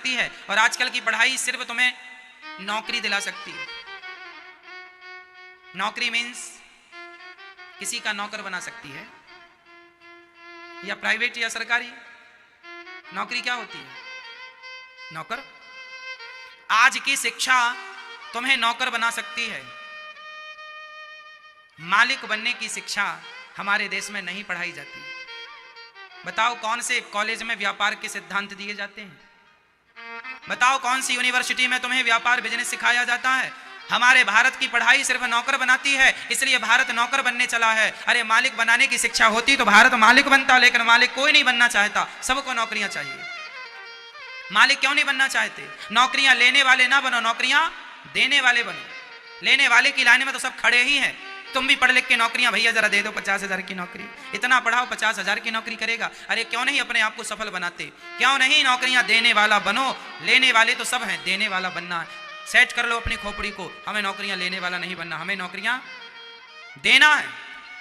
सकती है, और आजकल की पढ़ाई सिर्फ तुम्हें नौकरी दिला सकती है। नौकरी मीन्स किसी का नौकर बना सकती है, या प्राइवेट या सरकारी। नौकरी क्या होती है? नौकर। आज की शिक्षा तुम्हें नौकर बना सकती है, मालिक बनने की शिक्षा हमारे देश में नहीं पढ़ाई जाती। बताओ कौन से कॉलेज में व्यापार के सिद्धांत दिए जाते हैं? बताओ कौन सी यूनिवर्सिटी में तुम्हें व्यापार बिजनेस सिखाया जाता है? हमारे भारत की पढ़ाई सिर्फ नौकर बनाती है, इसलिए भारत नौकर बनने चला है। अरे मालिक बनाने की शिक्षा होती तो भारत मालिक बनता, लेकिन मालिक कोई नहीं बनना चाहता, सबको नौकरियां चाहिए। मालिक क्यों नहीं बनना चाहते? नौकरियां लेने वाले ना बनो, नौकरियां देने वाले बनो। लेने वाले की लाइन में तो सब खड़े ही हैं। तुम भी पढ़ लिख के नौकरियां, भैया जरा दे दो 50,000 की नौकरी, इतना पढ़ाओ 50,000 की नौकरी करेगा। अरे क्यों नहीं अपने आप को सफल बनाते? क्यों नहीं नौकरियां देने वाला बनो? लेने वाले तो सब हैं, देने वाला बनना है। सेट कर लो अपनी खोपड़ी को, हमें नौकरियां लेने वाला नहीं बनना, हमें नौकरियां देना है।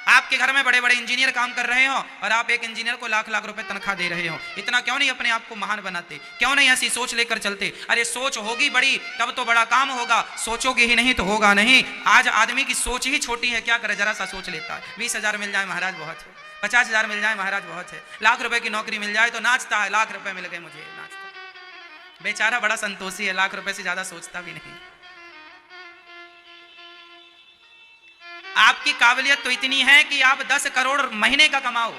आपके घर में बड़े बड़े इंजीनियर काम कर रहे हो और आप एक इंजीनियर को लाख लाख रुपए तनख्वाह दे रहे हो, इतना क्यों नहीं अपने आप को महान बनाते? क्यों नहीं ऐसी सोच लेकर चलते? अरे सोच होगी बड़ी तब तो बड़ा काम होगा, सोचोगे ही नहीं तो होगा नहीं। आज आदमी की सोच ही छोटी है, क्या करे, जरा सा सोच लेता है। 20,000 मिल जाए महाराज बहुत है, 50,000 मिल जाए महाराज बहुत है, लाख रुपए की नौकरी मिल जाए तो नाचता है, लाख रुपए मिल गए मुझे, नाचता। बेचारा बड़ा संतोषी है, लाख रुपए से ज्यादा सोचता भी नहीं। आपकी काबिलियत तो इतनी है कि आप 10 करोड़ महीने का कमाओ,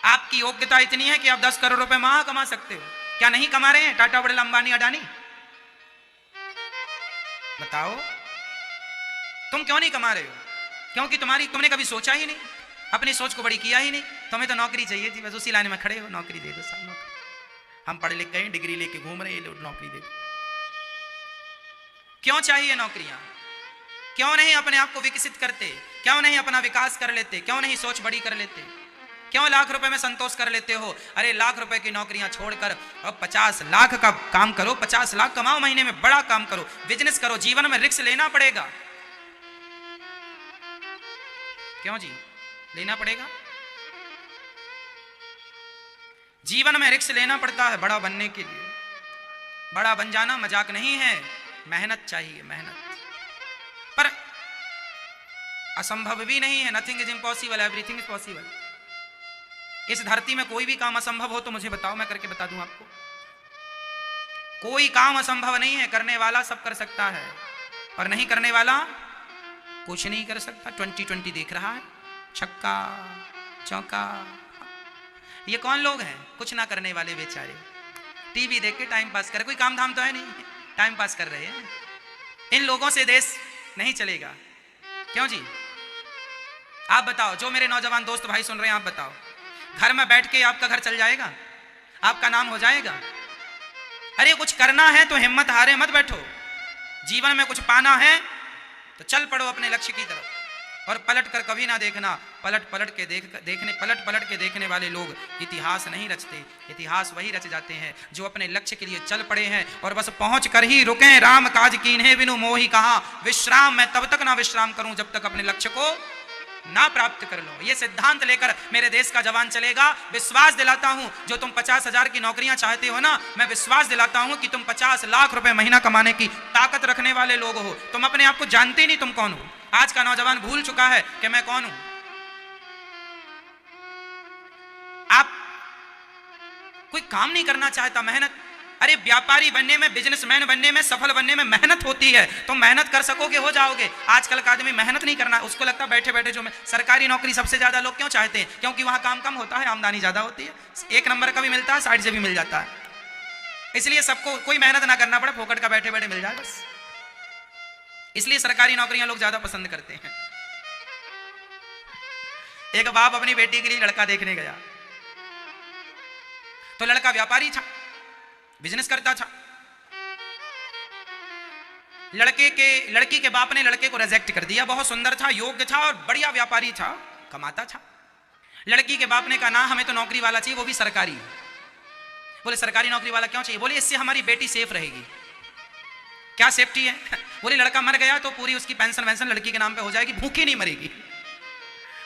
आपकी योग्यता इतनी है कि आप 10 करोड़ रुपए माह कमा सकते हो। क्या नहीं कमा रहे हैं टाटा, बिरला, अंबानी, अडानी? बताओ तुम क्यों नहीं कमा रहे हो? क्योंकि तुमने कभी सोचा ही नहीं, अपनी सोच को बड़ी किया ही नहीं। तुम्हें तो नौकरी चाहिए थी, बस उसी लाइन में खड़े हो, नौकरी दे दो सब। नौकरी, हम पढ़ लिख गए, डिग्री लेके घूम रहे, नौकरी दे दो। क्यों चाहिए नौकरियां? क्यों नहीं अपने आप को विकसित करते? क्यों नहीं अपना विकास कर लेते? क्यों नहीं सोच बड़ी कर लेते? क्यों लाख रुपए में संतोष कर लेते हो? अरे लाख रुपए की नौकरियां छोड़कर अब 50 लाख का काम करो, 50 लाख कमाओ महीने में, बड़ा काम करो, बिजनेस करो। जीवन में रिस्क लेना पड़ेगा। क्यों जी लेना पड़ेगा? जीवन में रिस्क लेना पड़ता है बड़ा बनने के लिए। बड़ा बन जाना मजाक नहीं है, मेहनत चाहिए, मेहनत। पर असंभव भी नहीं है, nothing is impossible, everything is possible. इस धरती में कोई भी काम असंभव हो तो मुझे बताओ, मैं करके बता दूं आपको। कोई काम असंभव नहीं है, करने वाला सब कर सकता है, और नहीं करने वाला कुछ नहीं कर सकता। 2020 देख रहा है, छक्का चौका। ये कौन लोग हैं? कुछ ना करने वाले बेचारे, टीवी देख के टाइम पास कर, कोई काम धाम तो है नहीं, टाइम पास कर रहे हैं। इन लोगों से देश नहीं चलेगा। क्यों जी? आप बताओ, जो मेरे नौजवान दोस्त भाई सुन रहे हैं, आप बताओ, घर में बैठ के आपका घर चल जाएगा? आपका नाम हो जाएगा? अरे कुछ करना है तो हिम्मत हारे मत बैठो। जीवन में कुछ पाना है तो चल पड़ो अपने लक्ष्य की तरफ, और पलट कर कभी ना देखना। पलट पलट के देखने वाले लोग इतिहास नहीं रचते, इतिहास वही रच जाते हैं जो अपने लक्ष्य के लिए चल पड़े हैं और बस पहुंच कर ही रुके। राम काज कीन्हे बिनु मोहि कहा, विश्राम मैं तब तक ना विश्राम करूं जब तक अपने लक्ष्य को ना प्राप्त कर लो। ये सिद्धांत लेकर मेरे देश का जवान चलेगा। विश्वास दिलाता हूं, जो तुम 50,000 की नौकरियां चाहते हो ना, मैं विश्वास दिलाता हूं कि तुम 50 लाख रुपए महीना कमाने की ताकत रखने वाले लोग हो। तुम अपने आप को जानते ही नहीं तुम कौन हो। आज का नौजवान भूल चुका है कि मैं कौन हूं। आप कोई काम नहीं करना चाहता, मेहनत। अरे व्यापारी बनने में, बिजनेसमैन बनने में, सफल बनने में मेहनत होती है। तुम मेहनत कर सकोगे हो जाओगे। आजकल का आदमी मेहनत नहीं करना, उसको लगता है बैठे बैठे जो सरकारी नौकरी सबसे ज्यादा लोग क्यों चाहते हैं? क्योंकि वहां काम कम होता है, आमदनी ज्यादा होती है, 1 नंबर का भी मिलता है, साइड से भी मिल जाता है। इसलिए सबको कोई मेहनत ना करना पड़े, फोकट का बैठे बैठे मिल जाए बस। इसलिए सरकारी नौकरियां लोग ज्यादा पसंद करते हैं। एक बाप अपनी बेटी के लिए लड़का देखने गया, तो लड़का व्यापारी था, बिजनेस करता था। लड़की के बाप ने लड़के को रिजेक्ट कर दिया। बहुत सुंदर था, योग्य था और बढ़िया व्यापारी था, कमाता था। लड़की के बाप ने कहा ना, हमें तो नौकरी वाला चाहिए, वो भी सरकारी। बोले सरकारी नौकरी वाला क्यों चाहिए? बोले इससे हमारी बेटी सेफ रहेगी। क्या सेफ्टी है? बोले लड़का मर गया तो पूरी उसकी पेंशन वेंशन लड़की के नाम पे हो जाएगी, भूखी नहीं मरेगी।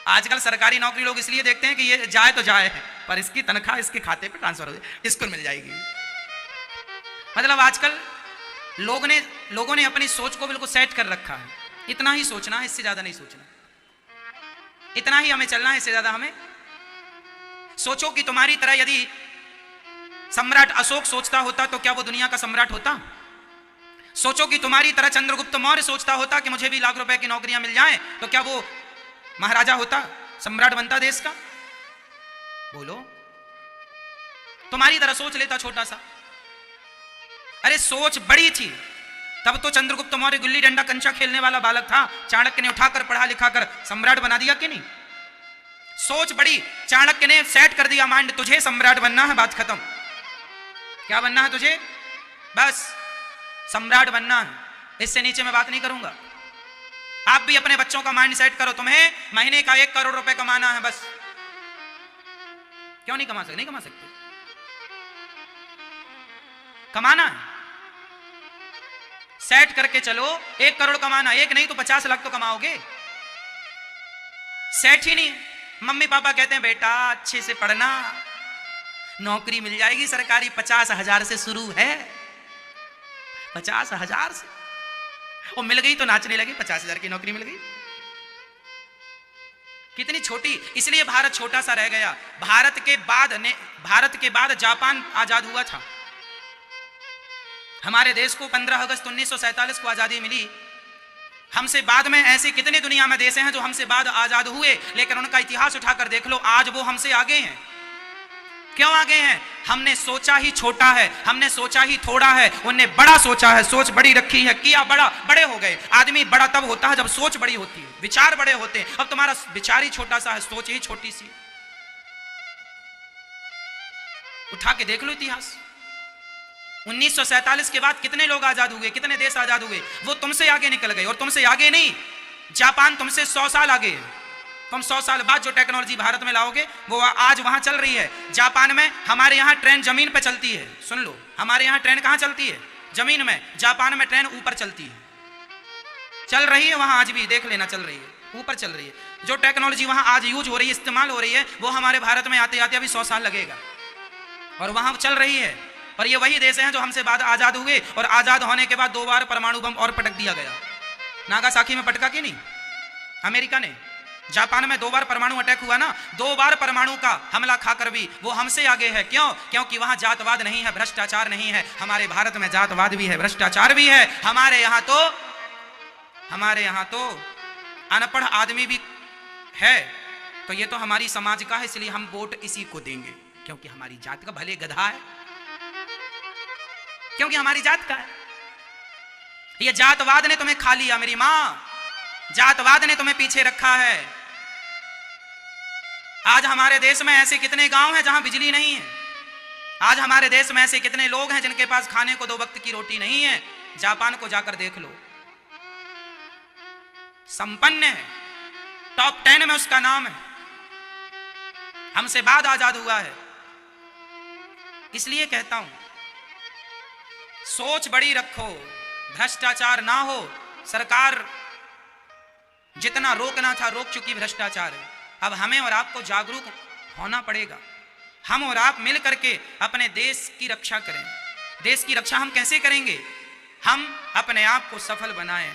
आजकल सरकारी नौकरी लोग इसलिए देखते हैं कि ये जाए तो जाए, पर इसकी तनख्वाह इसके खाते पे ट्रांसफर हो जाए, इसको मिल जाएगी। मतलब आजकल लोगों ने अपनी सोच को बिल्कुल सेट कर रखा है, इतना ही सोचना है, इससे ज्यादा नहीं सोचना, इतना ही हमें चलना है, इससे ज्यादा हमें। सोचो कि तुम्हारी तरह यदि सम्राट अशोक सोचता होता तो क्या वो दुनिया का सम्राट होता? सोचो कि तुम्हारी तरह चंद्रगुप्त मौर्य सोचता होता कि मुझे भी लाख रुपए की नौकरियां मिल जाएं, तो क्या वो महाराजा होता, सम्राट बनता देश का? बोलो। तुम्हारी तरह सोच लेता छोटा सा। अरे सोच बड़ी थी, तब तो चंद्रगुप्त मौर्य गुल्ली डंडा कंचा खेलने वाला बालक था, चाणक्य ने उठाकर पढ़ा लिखा कर सम्राट बना दिया कि नहीं? सोच बड़ी, चाणक्य ने सेट कर दिया माइंड, तुझे सम्राट बनना है, बात खत्म। क्या बनना है तुझे? बस सम्राट बनना है, इससे नीचे मैं बात नहीं करूंगा। आप भी अपने बच्चों का माइंड सेट करो, तुम्हें महीने का 1 करोड़ रुपए कमाना है, बस। क्यों नहीं कमा सकते? नहीं कमा सकते, कमाना है। सेट करके चलो, 1 करोड़ कमाना, 1 नहीं तो 50 लाख तो कमाओगे। सेट ही नहीं। मम्मी पापा कहते हैं बेटा अच्छे से पढ़ना, नौकरी मिल जाएगी सरकारी, 50,000 से शुरू है, 50,000 से। वो मिल गई तो नाचने लगे, 50,000 की नौकरी मिल गई। कितनी छोटी, इसलिए भारत छोटा सा रह गया। भारत के बाद जापान आजाद हुआ था। हमारे देश को 15 अगस्त 1947 को आजादी मिली। हमसे बाद में ऐसे कितने दुनिया में देश हैं जो हमसे बाद आजाद हुए, लेकिन उनका इतिहास उठाकर देख लो, आज वो हमसे आगे हैं। क्यों आगे हैं? हमने सोचा ही छोटा है, हमने सोचा ही थोड़ा है, उनने बड़ा सोचा है, सोच बड़ी रखी है, किया बड़ा, बड़े हो गए। आदमी बड़ा तब होता है जब सोच बड़ी होती है, विचार बड़े होते हैं। अब तुम्हारा विचार ही छोटा सा है, सोच ही छोटी सी। उठा के देख लो इतिहास। 1947 के बाद कितने लोग आजाद हुए, कितने देश आजाद हुए? वो तुमसे आगे निकल गए। और तुमसे आगे नहीं, जापान तुमसे 100 साल आगे है। तुम 100 साल बाद जो टेक्नोलॉजी भारत में लाओगे वो आज वहां चल रही है। जापान में हमारे यहां ट्रेन जमीन पे चलती है, सुन लो, हमारे यहां ट्रेन कहां चलती है? जमीन में। जापान में ट्रेन ऊपर चलती है, चल रही है वहां आज भी, देख लेना, चल रही है, ऊपर चल रही है। जो टेक्नोलॉजी वहां आज यूज हो रही है, इस्तेमाल हो रही है, वो हमारे भारत में आते आते अभी 100 साल लगेगा, और वहां चल रही है। और ये वही देश हैं जो हमसे बाद आजाद हुए, और आजाद होने के बाद 2 बार परमाणु बम और पटक दिया गया। नागासाकी में पटका कि नहीं अमेरिका ने? जापान में 2 बार परमाणु अटैक हुआ ना, 2 बार परमाणु का हमला खाकर भी वो हमसे आगे है। क्यों? क्योंकि वहां जातवाद नहीं है, भ्रष्टाचार नहीं है। हमारे भारत में जातवाद भी है, भ्रष्टाचार भी है। हमारे यहां तो अनपढ़ आदमी भी है। तो ये तो हमारी समाज का है, इसलिए हम वोट इसी को देंगे, क्योंकि हमारी जात का, भले गधा है, क्योंकि हमारी जात का है। ये जातवाद ने तुम्हें खा लिया मेरी मां, जातवाद ने तुम्हें पीछे रखा है। आज हमारे देश में ऐसे कितने गांव हैं जहां बिजली नहीं है। आज हमारे देश में ऐसे कितने लोग हैं जिनके पास खाने को 2 वक्त की रोटी नहीं है। जापान को जाकर देख लो, संपन्न है, टॉप 10 में उसका नाम है, हमसे बाद आजाद हुआ है। इसलिए कहता हूं, सोच बड़ी रखो, भ्रष्टाचार ना हो। सरकार जितना रोकना था रोक चुकी भ्रष्टाचार है। अब हमें और आपको जागरूक होना पड़ेगा। हम और आप मिल करके अपने देश की रक्षा करें। देश की रक्षा हम कैसे करेंगे? हम अपने आप को सफल बनाएं,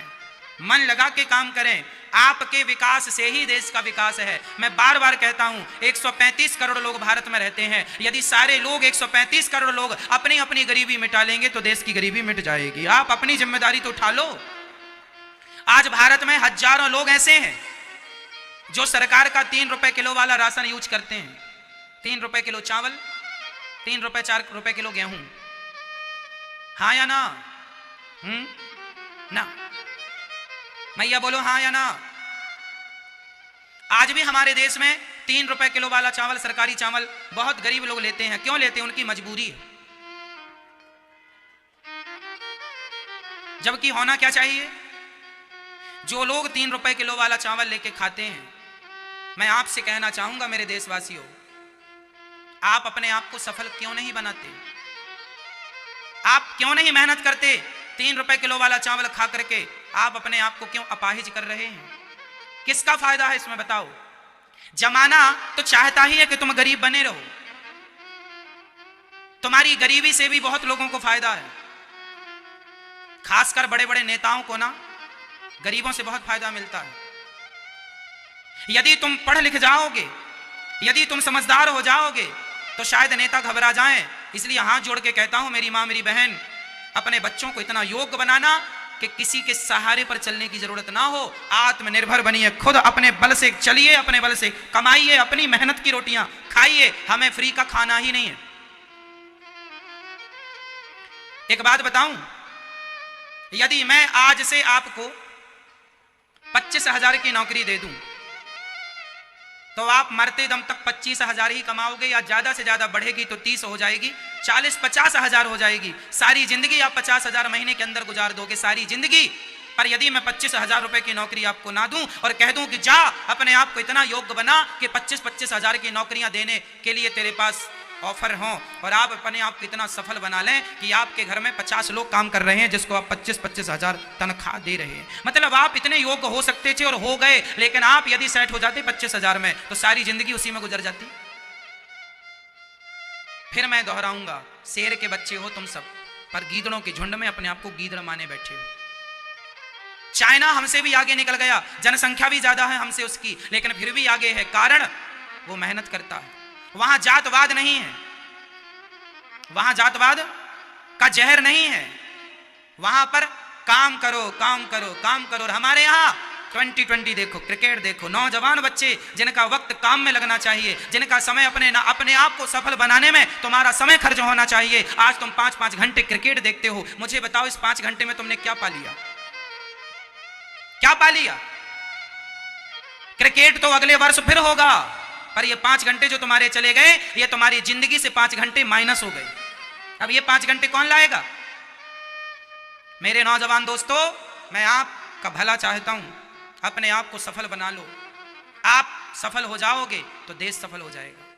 मन लगा के काम करें। आपके विकास से ही देश का विकास है। मैं बार बार कहता हूं, 135 करोड़ लोग भारत में रहते हैं। यदि सारे लोग 135 करोड़ लोग अपनी अपनी गरीबी मिटा लेंगे तो देश की गरीबी मिट जाएगी। आप अपनी जिम्मेदारी तो उठा लो। आज भारत में हजारों लोग ऐसे हैं जो सरकार का 3 रुपए किलो वाला राशन यूज करते हैं। 3 रुपए किलो चावल, 3 रुपए 4 रुपए किलो गेहूं। हाँ या ना? ना। मैया बोलो हाँ या ना? आज भी हमारे देश में 3 रुपए किलो वाला चावल, सरकारी चावल बहुत गरीब लोग लेते हैं। क्यों लेते हैं? उनकी मजबूरी है। जबकि होना क्या चाहिए? जो लोग 3 रुपए किलो वाला चावल लेके खाते हैं, मैं आपसे कहना चाहूंगा मेरे देशवासियों, आप अपने आप को सफल क्यों नहीं बनाते? आप क्यों नहीं मेहनत करते? 3 रुपए किलो वाला चावल खा करके आप अपने आप को क्यों अपाहिज कर रहे हैं? किसका फायदा है इसमें बताओ? जमाना तो चाहता ही है कि तुम गरीब बने रहो। तुम्हारी गरीबी से भी बहुत लोगों को फायदा है। खासकर बड़े बड़े नेताओं को ना गरीबों से बहुत फायदा मिलता है। यदि तुम पढ़ लिख जाओगे, यदि तुम समझदार हो जाओगे तो शायद नेता घबरा जाएं। इसलिए हाथ जोड़ के कहता हूं मेरी मां मेरी बहन, अपने बच्चों को इतना योग्य बनाना कि किसी के सहारे पर चलने की जरूरत ना हो। आत्मनिर्भर बनिए, खुद अपने बल से चलिए, अपने बल से कमाइए, अपनी मेहनत की रोटियां खाइए। हमें फ्री का खाना ही नहीं है। एक बात बताऊं, यदि मैं आज से आपको 25,000 की नौकरी दे दूं तो आप मरते दम तक 25,000 ही कमाओगे, या ज्यादा से ज्यादा बढ़ेगी तो 30 हो जाएगी, 40-50,000 हो जाएगी। सारी जिंदगी आप 50,000 महीने के अंदर गुजार दोगे, सारी जिंदगी। पर यदि मैं 25,000 रुपए की नौकरी आपको ना दूं और कह दूं कि जा अपने आप को इतना योग्य बना कि 25,000 की नौकरियां देने के लिए तेरे पास ऑफर हो, और आप अपने आप को इतना सफल बना लें कि आपके घर में 50 लोग काम कर रहे हैं जिसको आप 25,000 तनख्वाह दे रहे हैं। मतलब आप इतने योग्य हो सकते थे और हो गए, लेकिन आप यदि सेट हो जाते 25,000 में तो सारी जिंदगी उसी में गुजर जाती। फिर मैं दोहराऊंगा, शेर के बच्चे हो तुम सब, पर गीदड़ों के झुंड में अपने आप को गीदड़ माने बैठे हो। चाइना हमसे भी आगे निकल गया, जनसंख्या भी ज्यादा है हमसे उसकी, लेकिन फिर भी आगे है, कारण वो मेहनत करता है। वहां जातवाद नहीं है, वहां जातवाद का जहर नहीं है, वहां पर काम करो काम करो काम करो। और हमारे यहाँ 2020 देखो, क्रिकेट देखो, नौजवान बच्चे जिनका वक्त काम में लगना चाहिए, जिनका समय अपने आप को सफल बनाने में तुम्हारा समय खर्च होना चाहिए। आज तुम 5-5 घंटे क्रिकेट देखते हो। मुझे बताओ इस 5 घंटे में तुमने क्या पा लिया? क्या पा लिया? क्रिकेट तो अगले वर्ष फिर होगा, पर ये 5 घंटे जो तुम्हारे चले गए, ये तुम्हारी जिंदगी से 5 घंटे माइनस हो गए। अब ये 5 घंटे कौन लाएगा? मेरे नौजवान दोस्तों, मैं आपका भला चाहता हूं, अपने आप को सफल बना लो। आप सफल हो जाओगे तो देश सफल हो जाएगा।